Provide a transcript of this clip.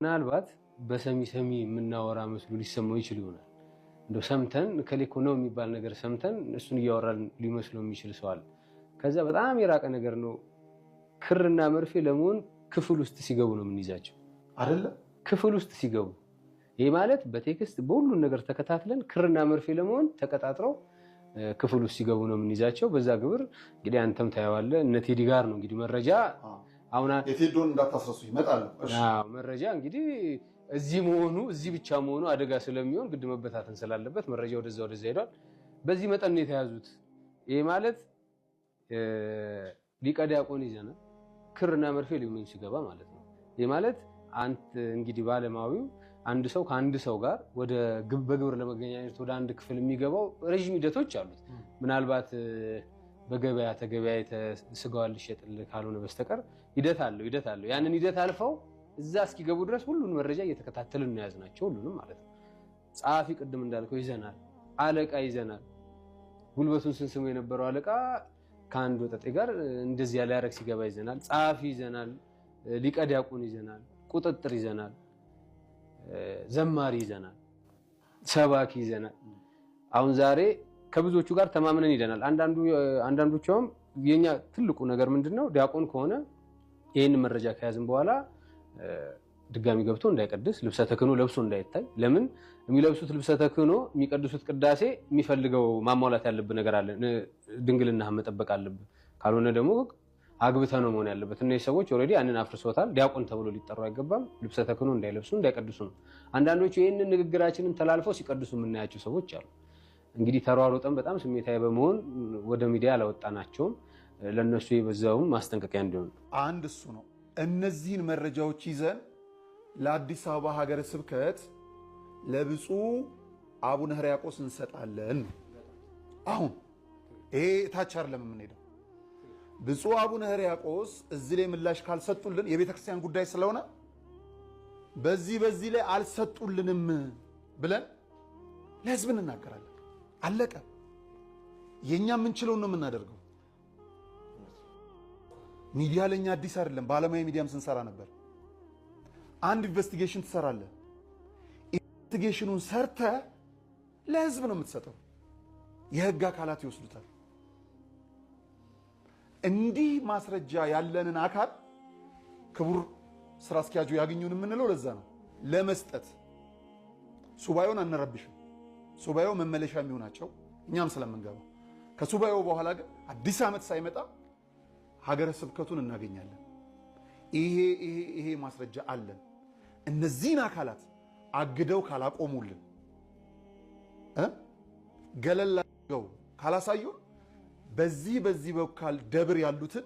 ምናልባት በሰሚ የምናወራ መስሎ ሊሰማው ይችል ይሆናል። እንደው ሰምተን ከሌኮ ነው የሚባል ነገር ሰምተን እሱን እያወራን ሊመስለው የሚችል ሰው አለ። ከዛ በጣም የራቀ ነገር ነው። ክርና መርፌ ለመሆን ክፍል ውስጥ ሲገቡ ነው የምንይዛቸው አይደለ? ክፍል ውስጥ ሲገቡ ይሄ ማለት በቴክስት በሁሉን ነገር ተከታትለን ክርና መርፌ ለመሆን ተቀጣጥረው ክፍል ውስጥ ሲገቡ ነው የምንይዛቸው። በዛ ግብር እንግዲህ አንተም ታየዋለህ። እነ ቴዲ ጋር ነው እንግዲህ መረጃ አሁን የቴዶን እንዳታስረሱ ይመጣል። መረጃ እንግዲህ እዚህ ብቻ መሆኑ አደጋ ስለሚሆን ግድ መበታተን ስላለበት መረጃ ወደዛ ሄዷል። በዚህ መጠን ነው የተያዙት። ይሄ ማለት ሊቀ ዲያቆን ይዘናል፣ ክርና መርፌ ሊሆን ሲገባ ማለት ነው። ይሄ ማለት አንተ እንግዲህ ባለማዊው አንድ ሰው ከአንድ ሰው ጋር ወደ በግብር ለመገናኘት ወደ አንድ ክፍል የሚገባው ረጅም ሂደቶች አሉት። ምናልባት በገበያ ተገበያይተ ስጋዋን ልሸጥልህ ካልሆነ በስተቀር ሂደት አለው። ያንን ሂደት አልፈው እዛ እስኪገቡ ድረስ ሁሉን መረጃ እየተከታተልን ነው ያዝናቸው፣ ሁሉንም ማለት ነው። ጸሐፊ ቅድም እንዳልከው ይዘናል፣ አለቃ ይዘናል። ጉልበቱን ስንስሙ የነበረው አለቃ ከአንድ ወጠጤ ጋር እንደዚህ ያለ ያረግ ሲገባ ይዘናል። ጸሐፊ ይዘናል፣ ሊቀ ዲያቆን ይዘናል፣ ቁጥጥር ይዘናል፣ ዘማሪ ይዘናል፣ ሰባኪ ይዘናል። አሁን ዛሬ ከብዙዎቹ ጋር ተማምነን ይደናል። አንዳንዶቹም የኛ ትልቁ ነገር ምንድነው ዲያቆን ከሆነ ይሄን መረጃ ከያዝን በኋላ ድጋሚ ገብቶ እንዳይቀድስ ልብሰ ተክህኖ ለብሶ እንዳይታይ። ለምን የሚለብሱት ልብሰ ተክህኖ የሚቀድሱት ቅዳሴ የሚፈልገው ማሟላት ያለብን ነገር አለ። ድንግልናህን መጠበቅ አለብን። ካልሆነ ደግሞ አግብተ ነው መሆን ያለበት። እነዚህ ሰዎች ኦልሬዲ ያንን አፍርሶታል። ዲያቆን ተብሎ ሊጠሩ አይገባም። ልብሰ ተክህኖ እንዳይለብሱ እንዳይቀድሱ ነው። አንዳንዶቹ ይሄንን ንግግራችንን ተላልፈው ሲቀድሱ የምናያቸው ሰዎች አሉ። እንግዲህ ተሯሩጠን በጣም ስሜታዊ በመሆን ወደ ሚዲያ አላወጣናቸውም። ለነሱ የበዛውም ማስጠንቀቂያ እንዲሆን አንድ እሱ ነው። እነዚህን መረጃዎች ይዘን ለአዲስ አበባ ሀገረ ስብከት ለብፁዕ አቡነ ሕርያቆስ እንሰጣለን። አሁን ይሄ ታች አይደለም የምንሄደው። ብፁዕ አቡነ ሕርያቆስ እዚህ ላይ ምላሽ ካልሰጡልን የቤተ ክርስቲያን ጉዳይ ስለሆነ በዚህ ላይ አልሰጡልንም ብለን ለህዝብ እንናገራለን። አለቀ። የኛ የምንችለውን ነው የምናደርገው። ሚዲያ ለኛ አዲስ አይደለም። ባለሙያ ሚዲያም ስንሰራ ነበር። አንድ ኢንቨስቲጌሽን ትሰራለህ። ኢንቨስቲጌሽኑን ሰርተ ለህዝብ ነው የምትሰጠው። የህግ አካላት ይወስዱታል። እንዲህ ማስረጃ ያለንን አካል ክቡር ስራ አስኪያጁ ያገኙን የምንለው ለዛ ነው፣ ለመስጠት። ሱባኤውን አንረብሽም። ሱባኤው መመለሻ የሚሆናቸው እኛም ስለምንገባ፣ ከሱባኤው በኋላ ግን አዲስ ዓመት ሳይመጣ ሀገረ ስብከቱን እናገኛለን። ይሄ ማስረጃ አለን። እነዚህን አካላት አግደው ካላቆሙልን፣ ገለል አድርገው ካላሳዩን በዚህ በኩል ደብር ያሉትን